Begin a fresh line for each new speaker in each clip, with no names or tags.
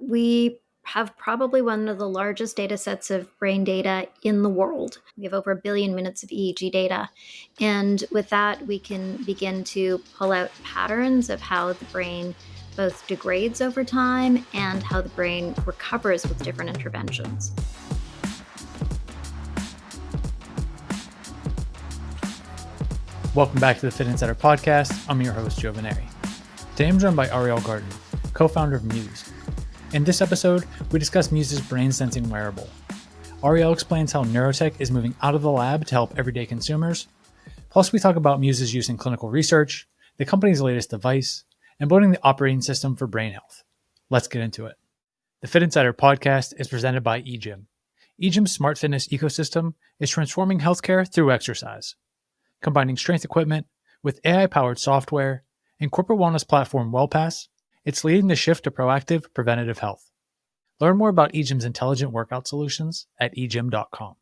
We have probably one of the largest data sets of brain data in the world. We have over 1 billion minutes of EEG data. And with that, we can begin to pull out patterns of how the brain both degrades over time and how the brain recovers with different interventions.
Welcome back to the Fitt Insider Podcast. I'm your host, Joe Veneri. Today I'm joined by Ariel Garten, co-founder of Muse. In this episode, we discuss Muse's brain-sensing wearable. Ariel explains how neurotech is moving out of the lab to help everyday consumers. Plus, we talk about Muse's use in clinical research, the company's latest device, and building the operating system for brain health. Let's get into it. The Fitt Insider Podcast is presented by EGYM. EGYM's smart fitness ecosystem is transforming healthcare through exercise. Combining strength equipment with AI-powered software and corporate wellness platform WellPass, it's leading the shift to proactive preventative health. Learn more about EGYM's intelligent workout solutions at egym.com.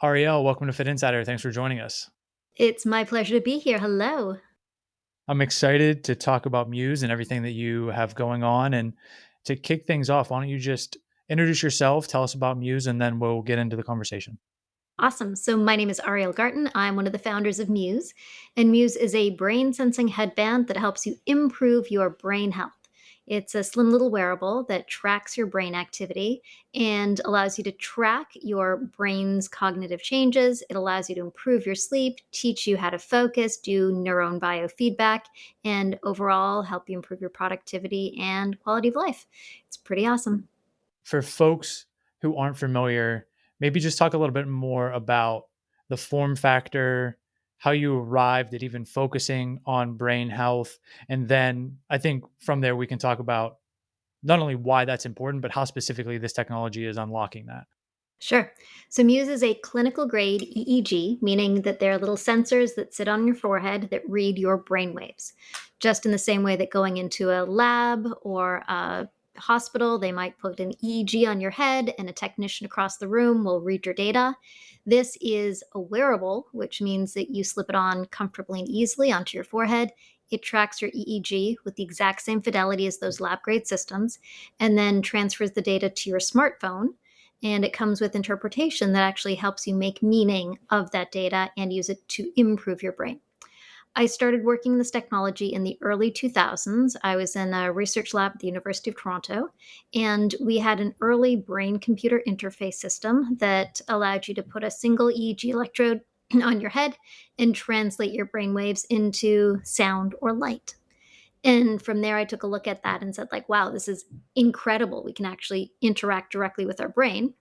Ariel, welcome to Fitt Insider. Thanks for joining us.
It's my pleasure to be here. Hello.
I'm excited to talk about Muse and everything that you have going on. And to kick things off, why don't you just introduce yourself, tell us about Muse, and then we'll get into the conversation.
Awesome. So my name is Ariel Garten. I'm one of the founders of Muse, and Muse is a brain sensing headband that helps you improve your brain health. It's a slim little wearable that tracks your brain activity and allows you to track your brain's cognitive changes. It allows you to improve your sleep, teach you how to focus, do neuron biofeedback, and overall help you improve your productivity and quality of life. It's pretty awesome.
For folks who aren't familiar, maybe just talk a little bit more about the form factor, how you arrived at even focusing on brain health. And then I think from there, we can talk about not only why that's important, but how specifically this technology is unlocking that.
Sure. So Muse is a clinical grade EEG, meaning that there are little sensors that sit on your forehead that read your brain waves. Just in the same way that going into a lab or a hospital, they might put an EEG on your head and a technician across the room will read your data. This is a wearable, which means that you slip it on comfortably and easily onto your forehead. It tracks your EEG with the exact same fidelity as those lab grade systems, and then transfers the data to your smartphone. And it comes with interpretation that actually helps you make meaning of that data and use it to improve your brain. I started working this technology in the early 2000s. I was in a research lab at the University of Toronto, and we had an early brain-computer interface system that allowed you to put a single EEG electrode on your head and translate your brain waves into sound or light. And from there, I took a look at that and said, like, wow, this is incredible. We can actually interact directly with our brain.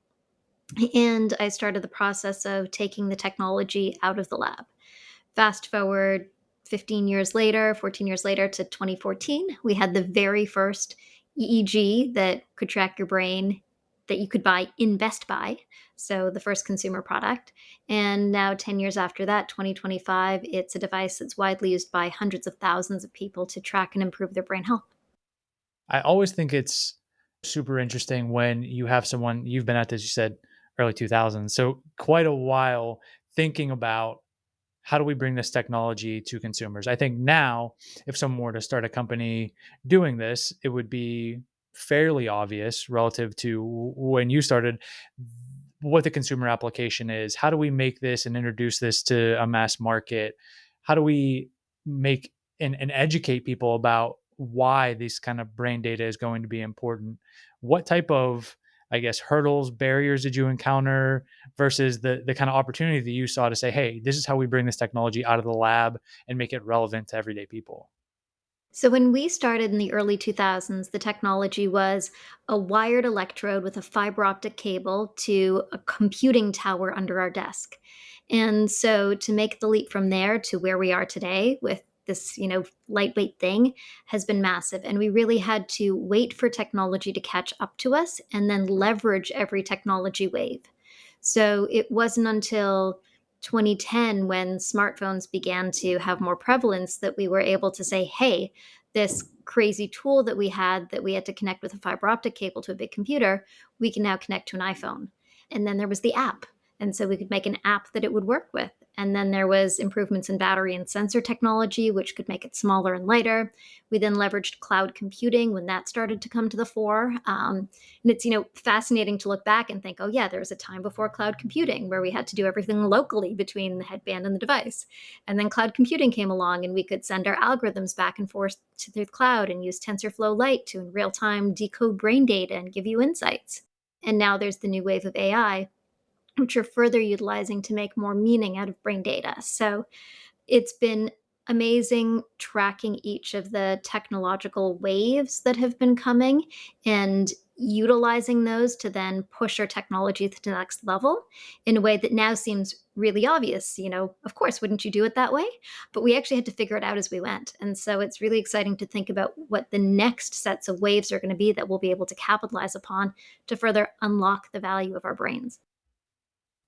And I started the process of taking the technology out of the lab. Fast forward 14 years later to 2014, we had the very first EEG that could track your brain that you could buy in Best Buy. So the first consumer product. And now 10 years after that, 2025, it's a device that's widely used by hundreds of thousands of people to track and improve their brain health.
I always think it's super interesting when you have someone, you've been at this, you said early 2000s. So quite a while thinking about how do we bring this technology to consumers? I think now, if someone were to start a company doing this, it would be fairly obvious relative to when you started what the consumer application is. How do we make this and introduce this to a mass market? How do we make and educate people about why this kind of brain data is going to be important? What type of, I guess, hurdles, barriers did you encounter versus the kind of opportunity that you saw to say, hey, this is how we bring this technology out of the lab and make it relevant to everyday people?
So when we started in the early 2000s, the technology was a wired electrode with a fiber optic cable to a computing tower under our desk. And so to make the leap from there to where we are today with this, lightweight thing has been massive. And we really had to wait for technology to catch up to us and then leverage every technology wave. So it wasn't until 2010 when smartphones began to have more prevalence that we were able to say, hey, this crazy tool that we had to connect with a fiber optic cable to a big computer, we can now connect to an iPhone. And then there was the app. And so we could make an app that it would work with. And then there was improvements in battery and sensor technology, which could make it smaller and lighter. We then leveraged cloud computing when that started to come to the fore. And it's, fascinating to look back and think, oh yeah, there was a time before cloud computing where we had to do everything locally between the headband and the device. And then cloud computing came along and we could send our algorithms back and forth through the cloud and use TensorFlow Lite to in real time decode brain data and give you insights. And now there's the new wave of AI, which are further utilizing to make more meaning out of brain data. So it's been amazing tracking each of the technological waves that have been coming and utilizing those to then push our technology to the next level in a way that now seems really obvious. Of course, wouldn't you do it that way? But we actually had to figure it out as we went. And so it's really exciting to think about what the next sets of waves are going to be that we'll be able to capitalize upon to further unlock the value of our brains.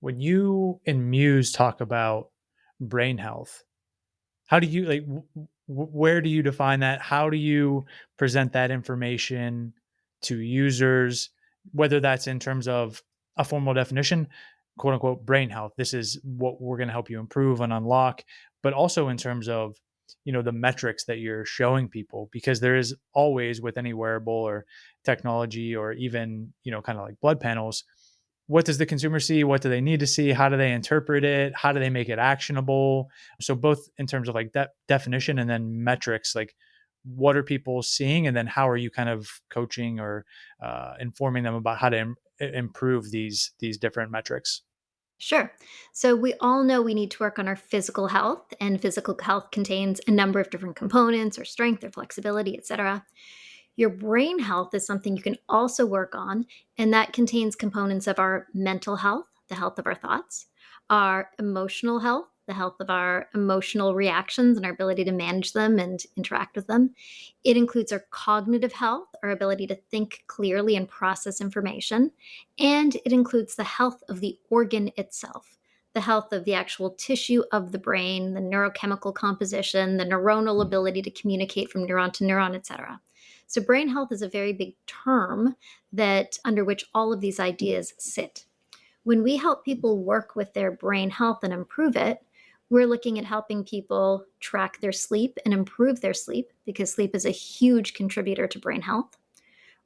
When you and Muse talk about brain health, how do you like where do you define that? How do you present that information to users, whether that's in terms of a formal definition, quote unquote brain health. This is what we're going to help you improve and unlock, but also in terms of, the metrics that you're showing people, because there is always with any wearable or technology or even, kind of like blood panels, what does the consumer see? What do they need to see? How do they interpret it? How do they make it actionable? So both in terms of like that definition and then metrics, like what are people seeing, and then how are you kind of coaching or informing them about how to improve these different metrics?
Sure. So we all know we need to work on our physical health, and physical health contains a number of different components or strength or flexibility, etc. Your brain health is something you can also work on, and that contains components of our mental health, the health of our thoughts, our emotional health, the health of our emotional reactions and our ability to manage them and interact with them. It includes our cognitive health, our ability to think clearly and process information, and it includes the health of the organ itself. The health of the actual tissue of the brain, the neurochemical composition, the neuronal ability to communicate from neuron to neuron, etc. So, brain health is a very big term that under which all of these ideas sit. When we help people work with their brain health and improve it, we're looking at helping people track their sleep and improve their sleep because sleep is a huge contributor to brain health.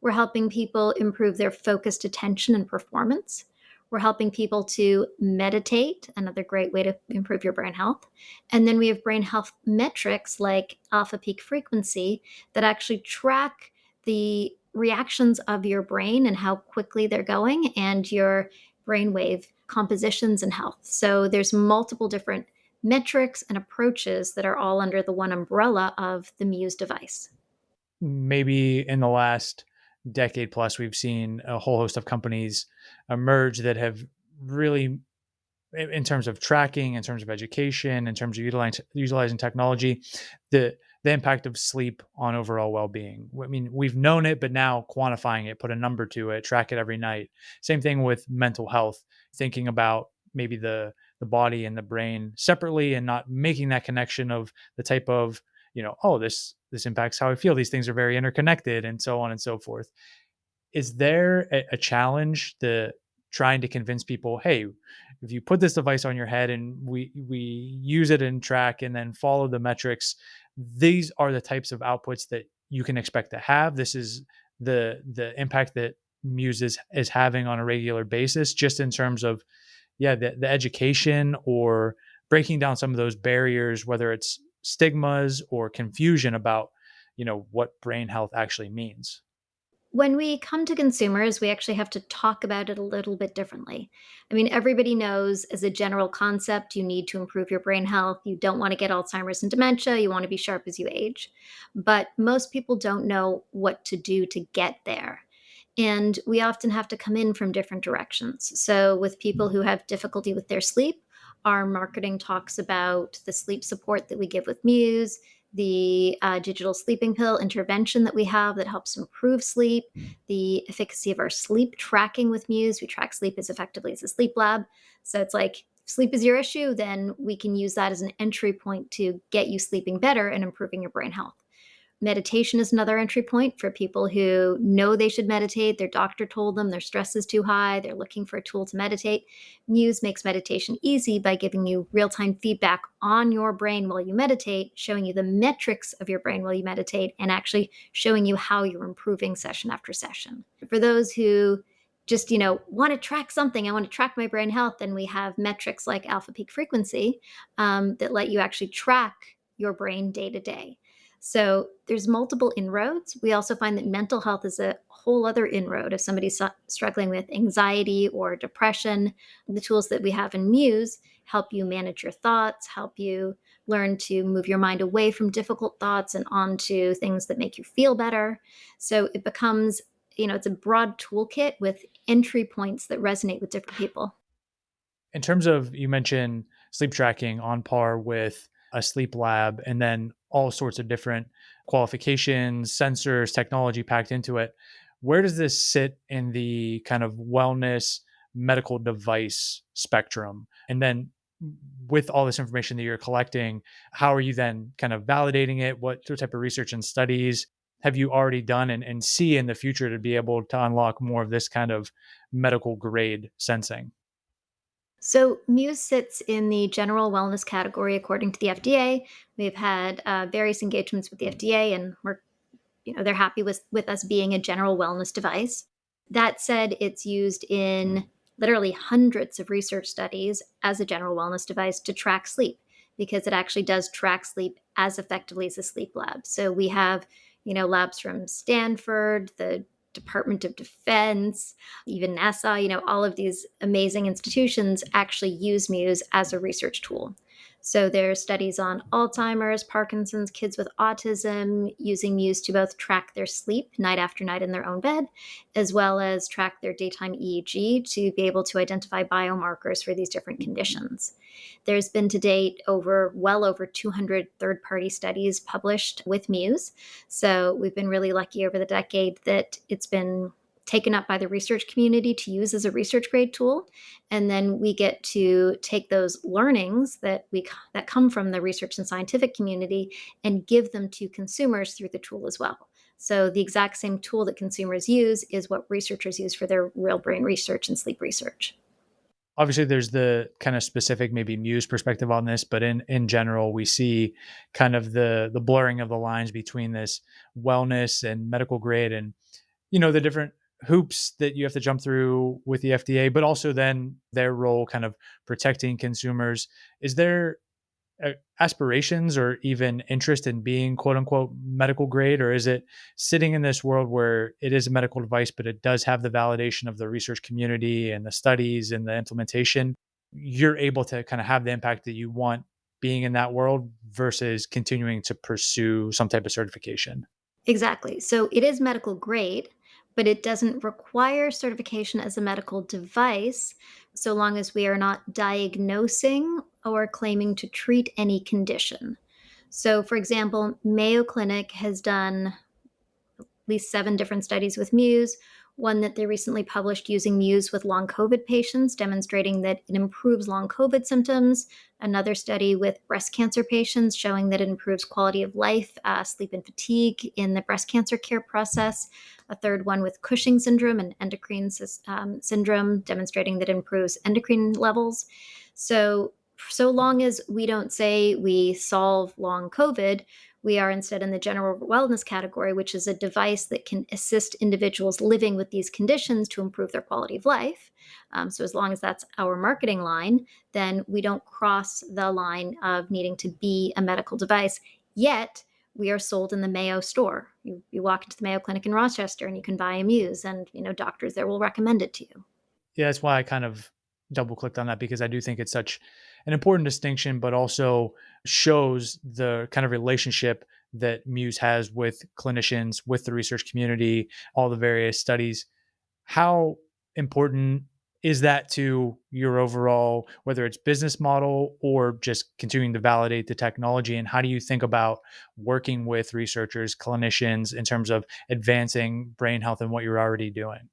We're helping people improve their focused attention and performance. We're helping people to meditate, another great way to improve your brain health. And then we have brain health metrics like alpha peak frequency that actually track the reactions of your brain and how quickly they're going and your brainwave compositions and health. So there's multiple different metrics and approaches that are all under the one umbrella of the Muse device.
Maybe in the last decade plus, we've seen a whole host of companies emerge that have really, in terms of tracking, in terms of education, in terms of utilizing technology, the impact of sleep on overall well-being. I mean, we've known it, but now quantifying it, put a number to it, track it every night. Same thing with mental health, thinking about maybe the body and the brain separately and not making that connection of the type of, oh, this impacts how I feel. These things are very interconnected and so on and so forth. Is there a challenge the trying to convince people, hey, if you put this device on your head and we use it and track and then follow the metrics, these are the types of outputs that you can expect to have. This is the impact that Muse is having on a regular basis, just in terms of the education or breaking down some of those barriers, whether it's stigmas or confusion about what brain health actually means.
When we come to consumers, we actually have to talk about it a little bit differently. I mean, everybody knows as a general concept, you need to improve your brain health. You don't want to get Alzheimer's and dementia. You want to be sharp as you age. But most people don't know what to do to get there. And we often have to come in from different directions. So, with people who have difficulty with their sleep, our marketing talks about the sleep support that we give with Muse, the digital sleeping pill intervention that we have that helps improve sleep, the efficacy of our sleep tracking with Muse. We track sleep as effectively as a sleep lab. So, it's like, if sleep is your issue, then we can use that as an entry point to get you sleeping better and improving your brain health. Meditation is another entry point for people who know they should meditate. Their doctor told them their stress is too high. They're looking for a tool to meditate. Muse makes meditation easy by giving you real-time feedback on your brain while you meditate, showing you the metrics of your brain while you meditate, and actually showing you how you're improving session after session. For those who just, want to track something, I want to track my brain health, and we have metrics like alpha peak frequency that let you actually track your brain day to day. So there's multiple inroads. We also find that mental health is a whole other inroad. If somebody's struggling with anxiety or depression, the tools that we have in Muse help you manage your thoughts, help you learn to move your mind away from difficult thoughts and onto things that make you feel better. So it becomes, it's a broad toolkit with entry points that resonate with different people.
In terms of, you mentioned sleep tracking on par with a sleep lab, and then all sorts of different qualifications, sensors, technology packed into it. Where does this sit in the kind of wellness medical device spectrum? And then with all this information that you're collecting, how are you then kind of validating it? What type of research and studies have you already done and see in the future to be able to unlock more of this kind of medical grade sensing?
So Muse sits in the general wellness category according to the FDA. We've had various engagements with the FDA, and they're happy with us being a general wellness device. That said, it's used in literally hundreds of research studies as a general wellness device to track sleep, because it actually does track sleep as effectively as a sleep lab. So we have, labs from Stanford, the Department of Defense, even NASA, all of these amazing institutions actually use Muse as a research tool. So there are studies on Alzheimer's, Parkinson's, kids with autism, using Muse to both track their sleep night after night in their own bed, as well as track their daytime EEG to be able to identify biomarkers for these different conditions. There's been to date well over 200 third-party studies published with Muse. So we've been really lucky over the decade that it's been taken up by the research community to use as a research grade tool. And then we get to take those learnings that come from the research and scientific community and give them to consumers through the tool as well. So the exact same tool that consumers use is what researchers use for their real brain research and sleep research.
Obviously there's the kind of specific maybe Muse perspective on this, but in general we see kind of the blurring of the lines between this wellness and medical grade, and the different hoops that you have to jump through with the FDA, but also then their role kind of protecting consumers. Is there aspirations or even interest in being quote unquote medical grade, or is it sitting in this world where it is a medical device but it does have the validation of the research community and the studies and the implementation? You're able to kind of have the impact that you want being in that world versus continuing to pursue some type of certification.
Exactly. So it is medical grade, but it doesn't require certification as a medical device so long as we are not diagnosing or claiming to treat any condition. So, for example, Mayo Clinic has done least 7 different studies with Muse, one that they recently published using Muse with long COVID patients, demonstrating that it improves long COVID symptoms. Another study with breast cancer patients showing that it improves quality of life, sleep and fatigue in the breast cancer care process. A third one with Cushing syndrome and endocrine syndrome, demonstrating that it improves endocrine levels. So long as we don't say we solve long COVID, we are instead in the general wellness category, which is a device that can assist individuals living with these conditions to improve their quality of life. So as long as that's our marketing line, then we don't cross the line of needing to be a medical device. Yet we are sold in the Mayo store. You walk into the Mayo Clinic in Rochester and you can buy a Muse, and doctors there will recommend it to you.
Yeah, that's why I kind of double clicked on that, because I do think it's such an important distinction, but also shows the kind of relationship that Muse has with clinicians, with the research community, all the various studies. How important is that to your overall, whether it's business model or just continuing to validate the technology? And how do you think about working with researchers, clinicians in terms of advancing brain health and what you're already doing?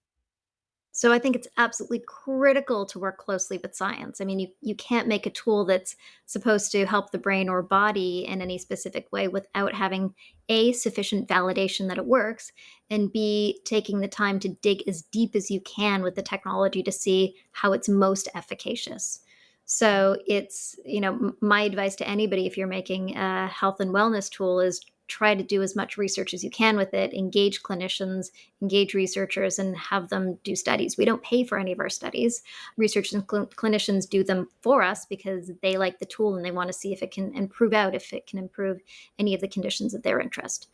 So I think it's absolutely critical to work closely with science. I mean, you can't make a tool that's supposed to help the brain or body in any specific way without having A, sufficient validation that it works, and B, taking the time to dig as deep as you can with the technology to see how it's most efficacious. So it's, my advice to anybody if you're making a health and wellness tool is try to do as much research as you can with it, engage clinicians, engage researchers, and have them do studies. We don't pay for any of our studies. Researchers and clinicians do them for us because they like the tool and they want to see if it can improve out, if it can improve any of the conditions of their interest.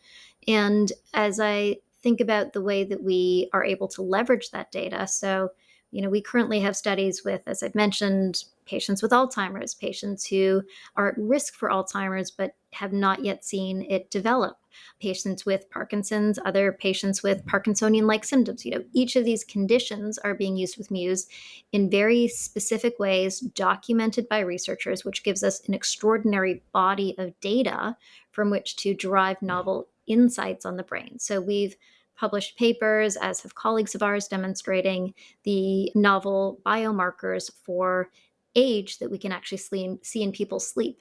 And as I think about the way that we are able to leverage that data, so we currently have studies with, as I've mentioned, patients with Alzheimer's, patients who are at risk for Alzheimer's but have not yet seen it develop, patients with Parkinson's, other patients with Parkinsonian-like symptoms. Each of these conditions are being used with Muse in very specific ways, documented by researchers, which gives us an extraordinary body of data from which to derive novel insights on the brain. So we've published papers, as have colleagues of ours, demonstrating the novel biomarkers for age that we can actually see in people's sleep.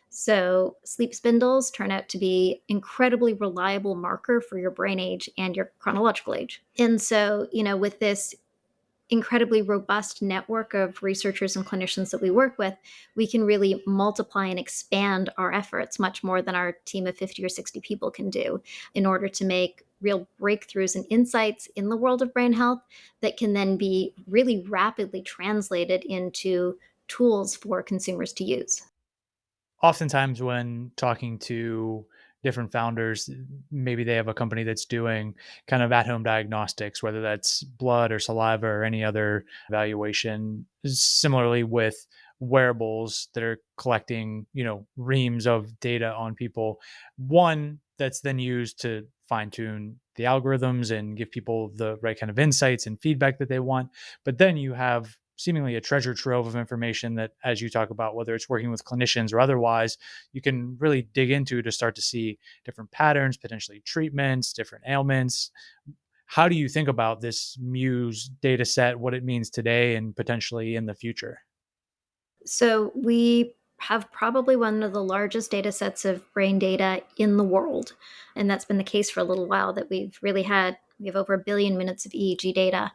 So sleep spindles turn out to be incredibly reliable marker for your brain age and your chronological age. And so, with this incredibly robust network of researchers and clinicians that we work with, we can really multiply and expand our efforts much more than our team of 50 or 60 people can do in order to make real breakthroughs and insights in the world of brain health that can then be really rapidly translated into tools for consumers to use.
Oftentimes when talking to different founders, maybe they have a company that's doing kind of at-home diagnostics, whether that's blood or saliva or any other evaluation. Similarly with wearables that are collecting, reams of data on people. One that's then used to fine tune the algorithms and give people the right kind of insights and feedback that they want. But then you have seemingly a treasure trove of information that, as you talk about, whether it's working with clinicians or otherwise, you can really dig into to start to see different patterns, potentially treatments, different ailments. How do you think about this Muse data set, what it means today and potentially in the future?
So we have probably one of the largest data sets of brain data in the world. And that's been the case for a little while, that we have over 1 billion minutes of EEG data.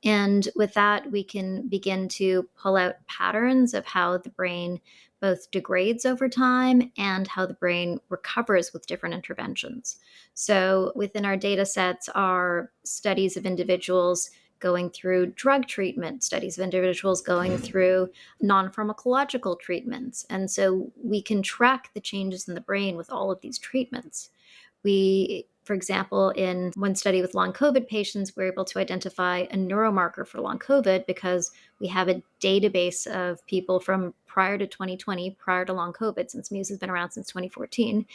And with that, we can begin to pull out patterns of how the brain both degrades over time and how the brain recovers with different interventions. So within our data sets are studies of individuals going through drug treatment, studies of individuals going through non-pharmacological treatments. And so we can track the changes in the brain with all of these treatments. We, for example, in one study with long COVID patients, we're able to identify a neuromarker for long COVID because we have a database of people from prior to 2020, prior to long COVID, since Muse has been around since 2014.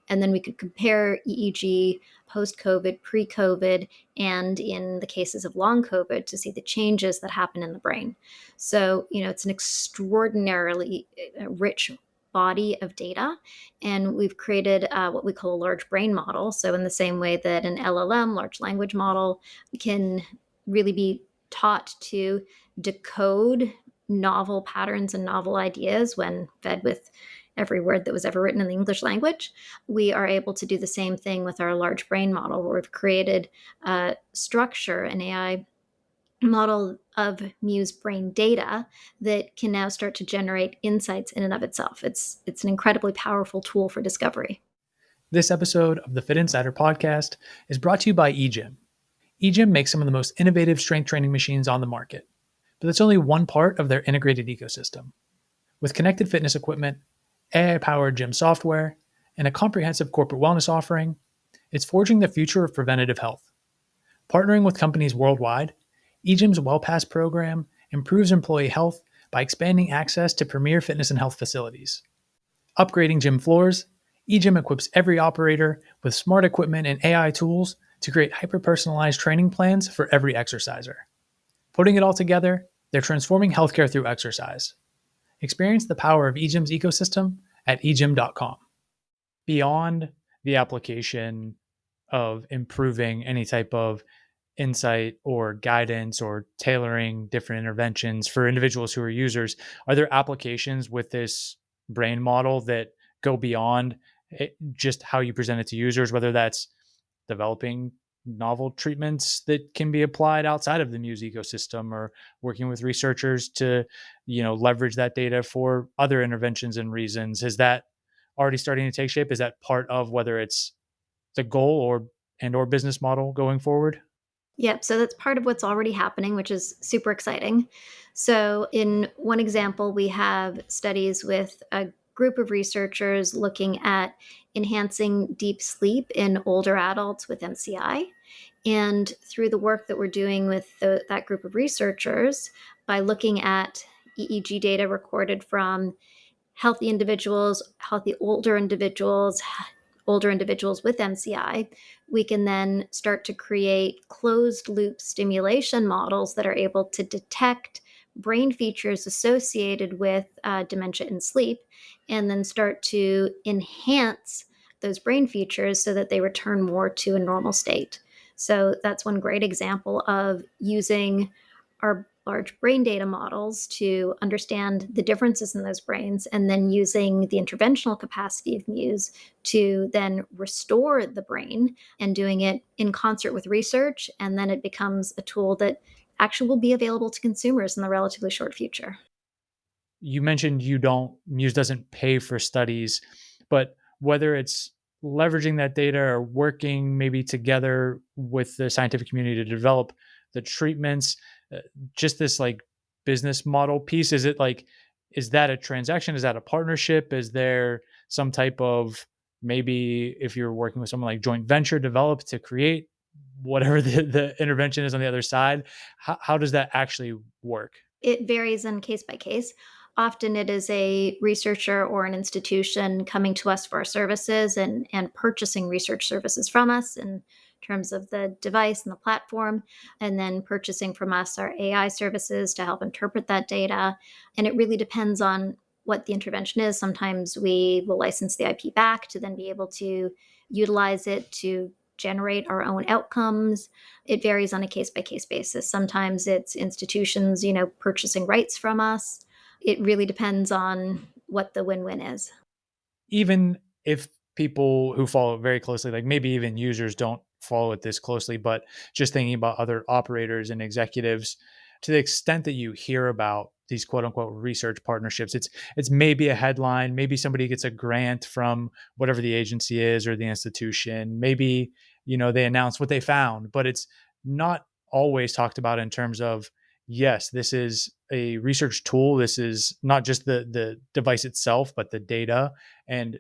And then we could compare EEG post-COVID, pre-COVID, and in the cases of long COVID to see the changes that happen in the brain. So, it's an extraordinarily rich body of data. And we've created what we call a large brain model. So, in the same way that an LLM, large language model, can really be taught to decode novel patterns and novel ideas when fed with every word that was ever written in the English language, we are able to do the same thing with our large brain model, where we've created a structure, an AI model of Muse brain data that can now start to generate insights in and of itself. It's an incredibly powerful tool for discovery.
This episode of the Fitt Insider Podcast is brought to you by EGYM. EGYM makes some of the most innovative strength training machines on the market, but that's only one part of their integrated ecosystem. With connected fitness equipment, AI-powered gym software, and a comprehensive corporate wellness offering, it's forging the future of preventative health. Partnering with companies worldwide, EGYM's WellPass program improves employee health by expanding access to premier fitness and health facilities. Upgrading gym floors, EGYM equips every operator with smart equipment and AI tools to create hyper-personalized training plans for every exerciser. Putting it all together, they're transforming healthcare through exercise. Experience the power of EGYM's ecosystem at egym.com. Beyond the application of improving any type of insight or guidance or tailoring different interventions for individuals who are users, are there applications with this brain model that go beyond just how you present it to users, whether that's developing novel treatments that can be applied outside of the Muse ecosystem, or working with researchers to, leverage that data for other interventions and reasons? Is that already starting to take shape? Is that part of whether it's the goal or business model going forward?
Yep. So that's part of what's already happening, which is super exciting. So, in one example, we have studies with a group of researchers looking at enhancing deep sleep in older adults with MCI. And through the work that we're doing with that group of researchers, by looking at EEG data recorded from healthy individuals, healthy older individuals with MCI, we can then start to create closed loop stimulation models that are able to detect brain features associated with dementia and sleep, and then start to enhance those brain features so that they return more to a normal state. So that's one great example of using our large brain data models to understand the differences in those brains, and then using the interventional capacity of Muse to then restore the brain, and doing it in concert with research. And then it becomes a tool that actually will be available to consumers in the relatively short future.
You mentioned Muse doesn't pay for studies, but whether it's leveraging that data or working maybe together with the scientific community to develop the treatments, uh, just this like business model piece, is that a transaction? Is that a partnership? Is there some type of, maybe if you're working with someone, like joint venture developed to create whatever the intervention is on the other side? How does that actually work?
It varies in case by case. Often it is a researcher or an institution coming to us for our services, and purchasing research services from us in terms of the device and the platform, and then purchasing from us our AI services to help interpret that data. And it really depends on what the intervention is. Sometimes we will license the IP back to then be able to utilize it to generate our own outcomes. It varies on a case by case basis. Sometimes it's institutions, purchasing rights from us. It really depends on what the win-win is.
Even if people who follow it very closely, like maybe even users don't follow it this closely, but just thinking about other operators and executives, to the extent that you hear about these quote unquote research partnerships, it's maybe a headline, maybe somebody gets a grant from whatever the agency is or the institution, maybe they announce what they found, but it's not always talked about in terms of, yes, this is a research tool. This is not just the device itself, but the data, and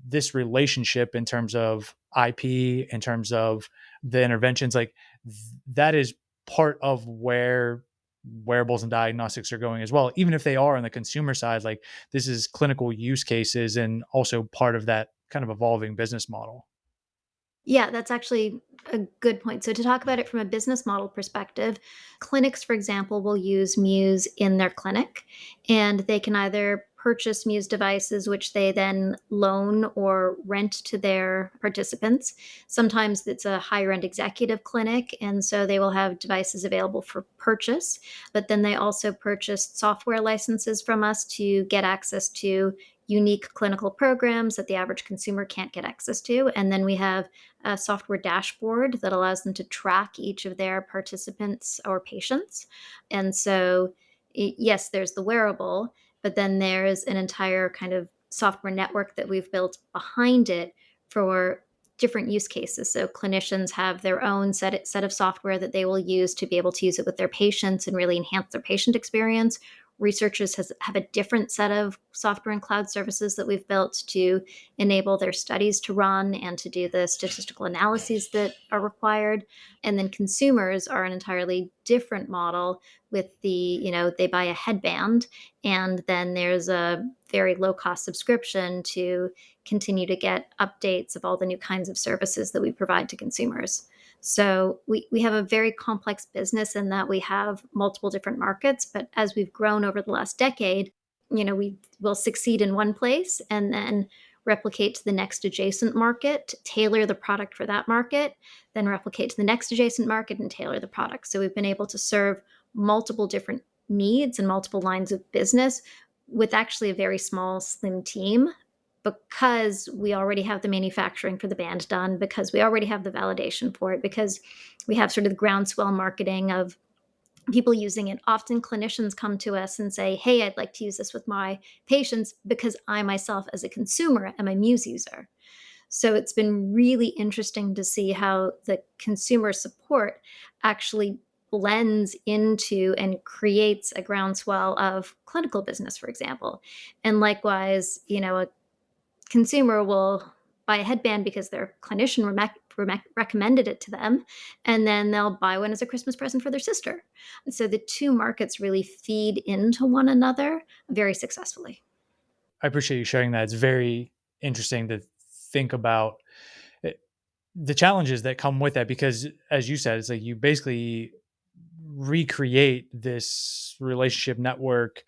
this relationship in terms of IP, in terms of the interventions, like that is part of where wearables and diagnostics are going as well. Even if they are on the consumer side, like this is clinical use cases and also part of that kind of evolving business model.
Yeah, that's actually a good point. So, to talk about it from a business model perspective, clinics, for example, will use Muse in their clinic, and they can either purchase Muse devices, which they then loan or rent to their participants. Sometimes it's a higher end executive clinic, and so they will have devices available for purchase. But then they also purchase software licenses from us to get access to unique clinical programs that the average consumer can't get access to. And then we have a software dashboard that allows them to track each of their participants or patients. And so, yes, there's the wearable, but then there's an entire kind of software network that we've built behind it for different use cases. So clinicians have their own set of software that they will use to be able to use it with their patients and really enhance their patient experience. Researchers have a different set of software and cloud services that we've built to enable their studies to run and to do the statistical analyses that are required. And then consumers are an entirely different model with they buy a headband, and then there's a very low cost subscription to continue to get updates of all the new kinds of services that we provide to consumers. So we have a very complex business in that we have multiple different markets, but as we've grown over the last decade, we will succeed in one place, and then replicate to the next adjacent market, tailor the product for that market, then replicate to the next adjacent market and tailor the product. So we've been able to serve multiple different needs and multiple lines of business with actually a very small, slim team, because we already have the manufacturing for the band done, because we already have the validation for it, because we have sort of the groundswell marketing of people using it. Often clinicians come to us and say, hey, I'd like to use this with my patients because I myself as a consumer am a Muse user. So it's been really interesting to see how the consumer support actually blends into and creates a groundswell of clinical business, for example. And likewise, a consumer will buy a headband because their clinician recommended it to them, and then they'll buy one as a Christmas present for their sister. And so the two markets really feed into one another very successfully.
I appreciate you sharing that. It's very interesting to think about the challenges that come with that because, as you said, it's like you basically recreate this relationship network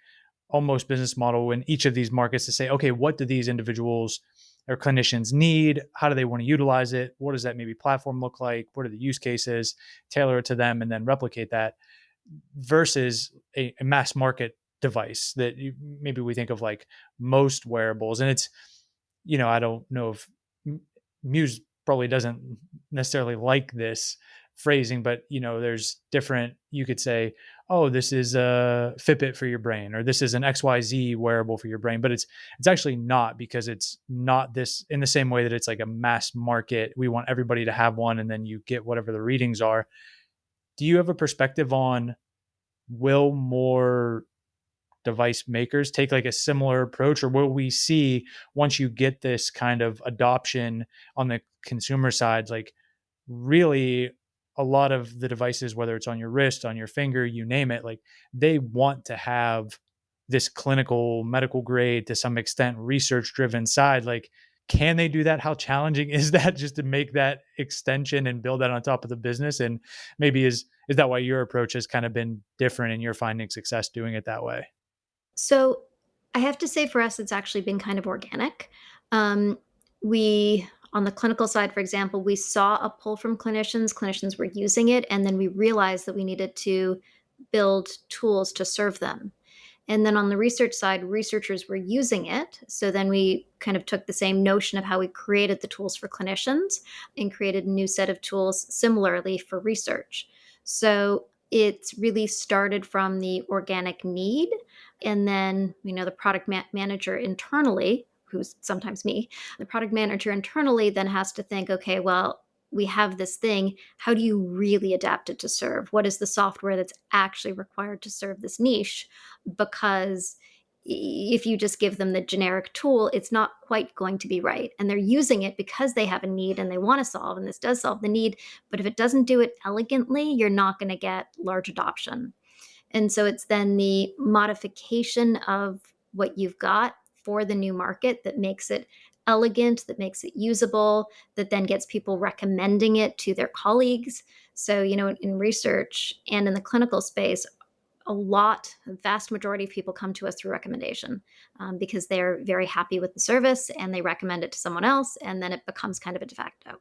almost business model in each of these markets to say, okay, what do these individuals or clinicians need? How do they want to utilize it? What does that maybe platform look like? What are the use cases? Tailor it to them and then replicate that versus a mass market device that maybe we think of like most wearables. And it's, I don't know if Muse probably doesn't necessarily like this phrasing, but there's different, you could say, oh, this is a Fitbit for your brain, or this is an XYZ wearable for your brain, but it's actually not, because it's not this in the same way that it's like a mass market. We want everybody to have one and then you get whatever the readings are. Do you have a perspective on, will more device makers take like a similar approach, or will we see, once you get this kind of adoption on the consumer side, like really a lot of the devices, whether it's on your wrist, on your finger, you name it, like they want to have this clinical medical grade, to some extent research driven side? Like, can they do that? How challenging is that, just to make that extension and build that on top of the business? And maybe is that why your approach has kind of been different and you're finding success doing it that way?
So I have to say for us, it's actually been kind of organic. On the clinical side, for example, we saw a pull from clinicians. Clinicians were using it, and then we realized that we needed to build tools to serve them. And then on the research side, researchers were using it. So then we kind of took the same notion of how we created the tools for clinicians and created a new set of tools similarly for research. So it's really started from the organic need. And then, the product manager internally, who's sometimes me, the product manager internally then has to think, okay, well, we have this thing. How do you really adapt it to serve? What is the software that's actually required to serve this niche? Because if you just give them the generic tool, it's not quite going to be right. And they're using it because they have a need and they want to solve, and this does solve the need. But if it doesn't do it elegantly, you're not going to get large adoption. And so it's then the modification of what you've got for the new market that makes it elegant, that makes it usable, that then gets people recommending it to their colleagues. So, in research and in the clinical space, a vast majority of people come to us through recommendation, because they're very happy with the service and they recommend it to someone else, and then it becomes kind of a de facto.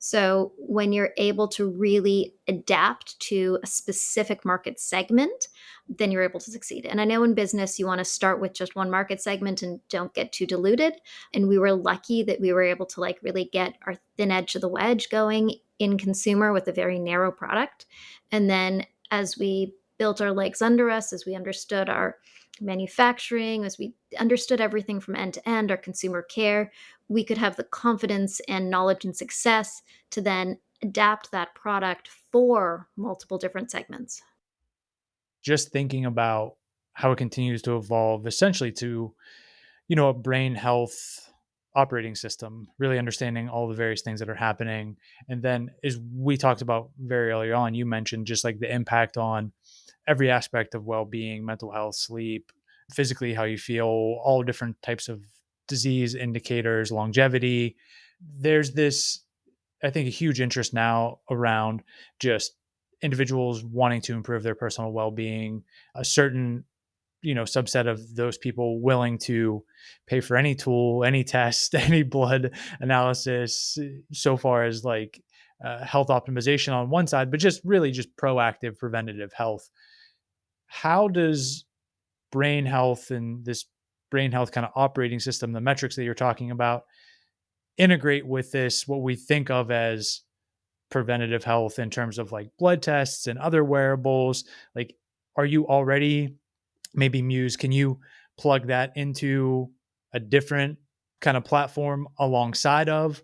So when you're able to really adapt to a specific market segment, then you're able to succeed. And I know in business, you want to start with just one market segment and don't get too diluted. And we were lucky that we were able to really get our thin edge of the wedge going in consumer with a very narrow product. And then as we built our legs under us, as we understood our manufacturing, as we understood everything from end to end, our consumer care, we could have the confidence and knowledge and success to then adapt that product for multiple different segments.
Just thinking about how it continues to evolve essentially to, a brain health operating system, really understanding all the various things that are happening. And then, as we talked about very early on, you mentioned just like the impact on every aspect of well-being, mental health, sleep, physically, how you feel, all different types of disease indicators, longevity. There's this, I think, a huge interest now around just individuals wanting to improve their personal well-being, a certain subset of those people willing to pay for any tool, any test, any blood analysis, so far as like health optimization on one side, but just really just proactive preventative health. How does brain health and this brain health kind of operating system, the metrics that you're talking about, integrate with this, what we think of as preventative health in terms of like blood tests and other wearables? Like, are you already, maybe Muse, can you plug that into a different kind of platform alongside of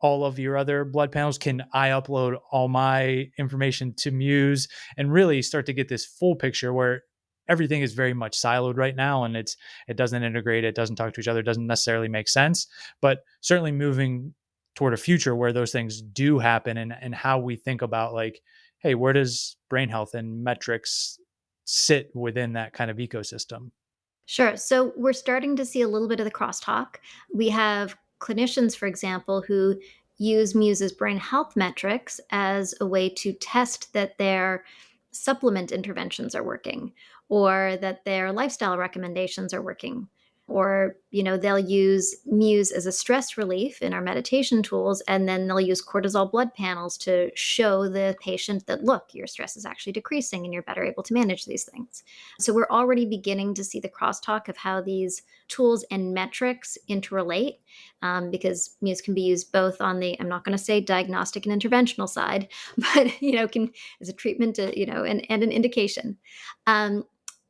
all of your other blood panels? Can I upload all my information to Muse and really start to get this full picture where everything is very much siloed right now, and it doesn't integrate, it doesn't talk to each other, it doesn't necessarily make sense, but certainly moving toward a future where those things do happen, and how we think about like, hey, where does brain health and metrics sit within that kind of ecosystem?
Sure. So we're starting to see a little bit of the crosstalk. We have clinicians, for example, who use Muse's brain health metrics as a way to test that their supplement interventions are working, or that their lifestyle recommendations are working. Or, they'll use Muse as a stress relief in our meditation tools, and then they'll use cortisol blood panels to show the patient that, look, your stress is actually decreasing and you're better able to manage these things. So we're already beginning to see the crosstalk of how these tools and metrics interrelate, because Muse can be used both on the, I'm not going to say diagnostic and interventional side, but can as a treatment, and an indication. Um,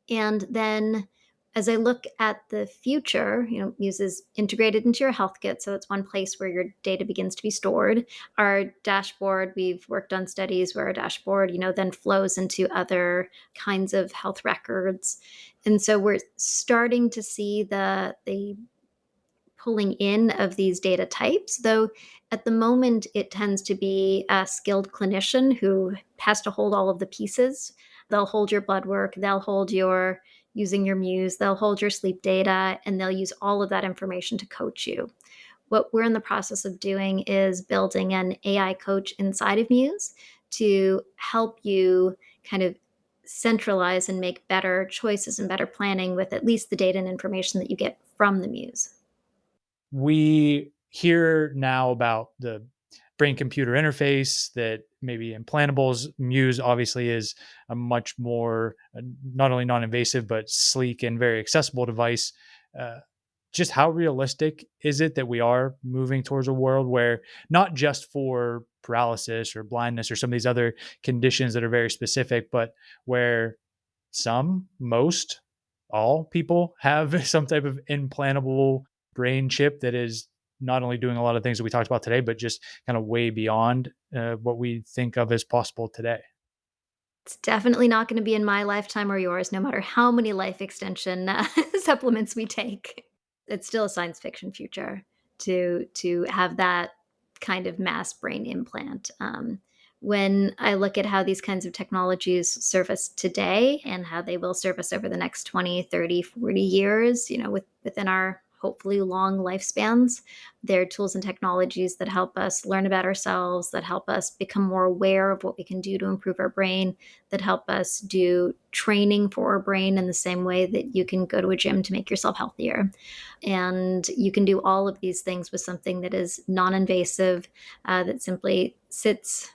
and then as I look at the future, Muse is integrated into your health kit. So it's one place where your data begins to be stored. Our dashboard, we've worked on studies where our dashboard, then flows into other kinds of health records. And so we're starting to see the pulling in of these data types, though at the moment it tends to be a skilled clinician who has to hold all of the pieces. They'll hold your blood work, they'll hold your using your Muse, they'll hold your sleep data, and they'll use all of that information to coach you. What we're in the process of doing is building an AI coach inside of Muse to help you kind of centralize and make better choices and better planning with at least the data and information that you get from the Muse.
We hear now about the brain computer interface that maybe implantables. Muse obviously is a much more not only non-invasive but sleek and very accessible device. Uh, just how realistic is it that we are moving towards a world where, not just for paralysis or blindness or some of these other conditions that are very specific, but where most, all people have some type of implantable brain chip that is not only doing a lot of things that we talked about today, but just kind of way beyond what we think of as possible today?
It's definitely not gonna be in my lifetime or yours, no matter how many life extension, supplements we take. It's still a science fiction future to have that kind of mass brain implant. When I look at how these kinds of technologies serve us today and how they will serve us over the next 20, 30, 40 years, within our hopefully long lifespans, they're tools and technologies that help us learn about ourselves, that help us become more aware of what we can do to improve our brain, that help us do training for our brain in the same way that you can go to a gym to make yourself healthier. And you can do all of these things with something that is non invasive, that simply sits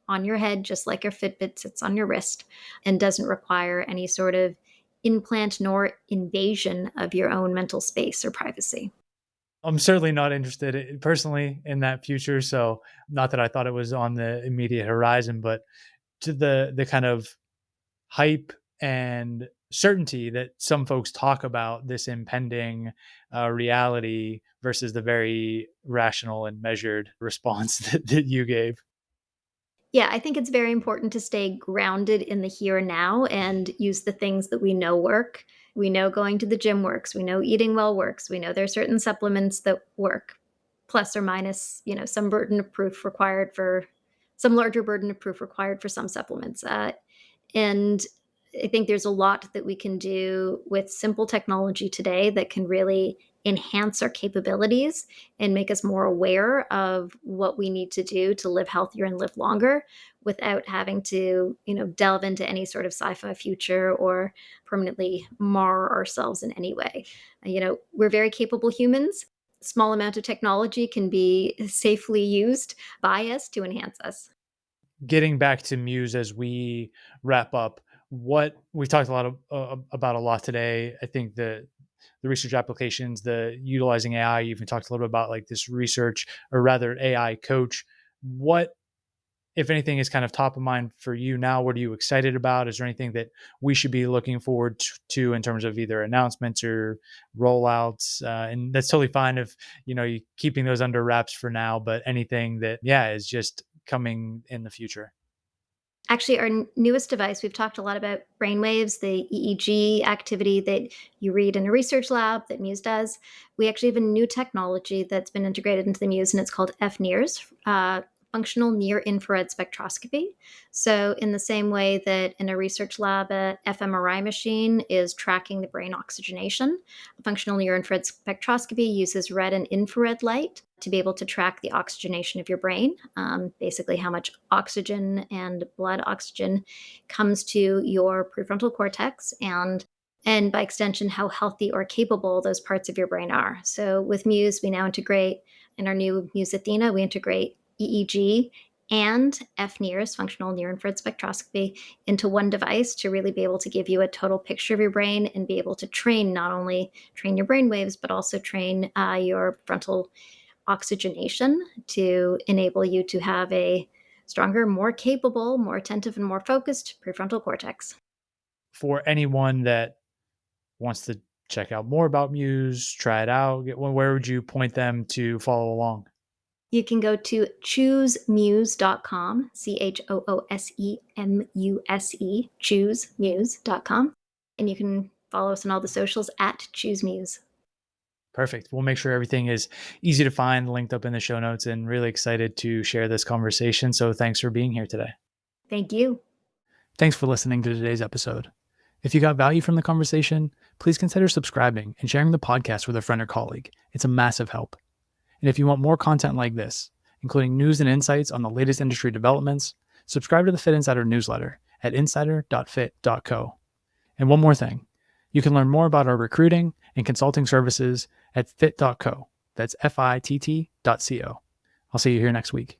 on your head, just like your Fitbit sits on your wrist, and doesn't require any sort of implant nor invasion of your own mental space or privacy.
I'm certainly not interested personally in that future. So, not that I thought it was on the immediate horizon, but to the kind of hype and certainty that some folks talk about this impending reality versus the very rational and measured response that you gave.
Yeah, I think it's very important to stay grounded in the here and now and use the things that we know work. We know going to the gym works. We know eating well works. We know there are certain supplements that work, plus or minus, some burden of proof required for some larger burden of proof required for some supplements. And I think there's a lot that we can do with simple technology today that can really enhance our capabilities and make us more aware of what we need to do to live healthier and live longer without having to, delve into any sort of sci-fi future or permanently mar ourselves in any way. We're very capable humans. Small amount of technology can be safely used by us to enhance us.
Getting back to Muse as we wrap up, what we talked a lot about a lot today. I think the research applications, the utilizing AI. You even talked a little bit about like this research, or rather AI coach. What, if anything, is kind of top of mind for you now? What are you excited about? Is there anything that we should be looking forward to in terms of either announcements or rollouts? And that's totally fine if, you keeping those under wraps for now, but anything that, is just coming in the future.
Actually, our newest device, we've talked a lot about brainwaves, the EEG activity that you read in a research lab that Muse does. We actually have a new technology that's been integrated into the Muse, and it's called FNIRS, functional near infrared spectroscopy. So, in the same way that in a research lab, a fMRI machine is tracking the brain oxygenation, functional near infrared spectroscopy uses red and infrared light to be able to track the oxygenation of your brain, basically how much oxygen and blood oxygen comes to your prefrontal cortex, and by extension, how healthy or capable those parts of your brain are. So with Muse, we now integrate, in our new Muse Athena, we integrate EEG and FNIRS, functional near infrared spectroscopy, into one device to really be able to give you a total picture of your brain and be able to not only train your brain waves, but also train your frontal oxygenation to enable you to have a stronger, more capable, more attentive, and more focused prefrontal cortex.
For anyone that wants to check out more about Muse, try it out, where would you point them to follow along?
You can go to choosemuse.com, CHOOSEMUSE, choosemuse.com, and you can follow us on all the socials at choosemuse.
Perfect. We'll make sure everything is easy to find, linked up in the show notes, and really excited to share this conversation. So thanks for being here today.
Thank you.
Thanks for listening to today's episode. If you got value from the conversation, please consider subscribing and sharing the podcast with a friend or colleague. It's a massive help. And if you want more content like this, including news and insights on the latest industry developments, subscribe to the Fitt Insider newsletter at insider.fit.co. And one more thing, you can learn more about our recruiting and consulting services at fit.co. That's FITT.co. I'll see you here next week.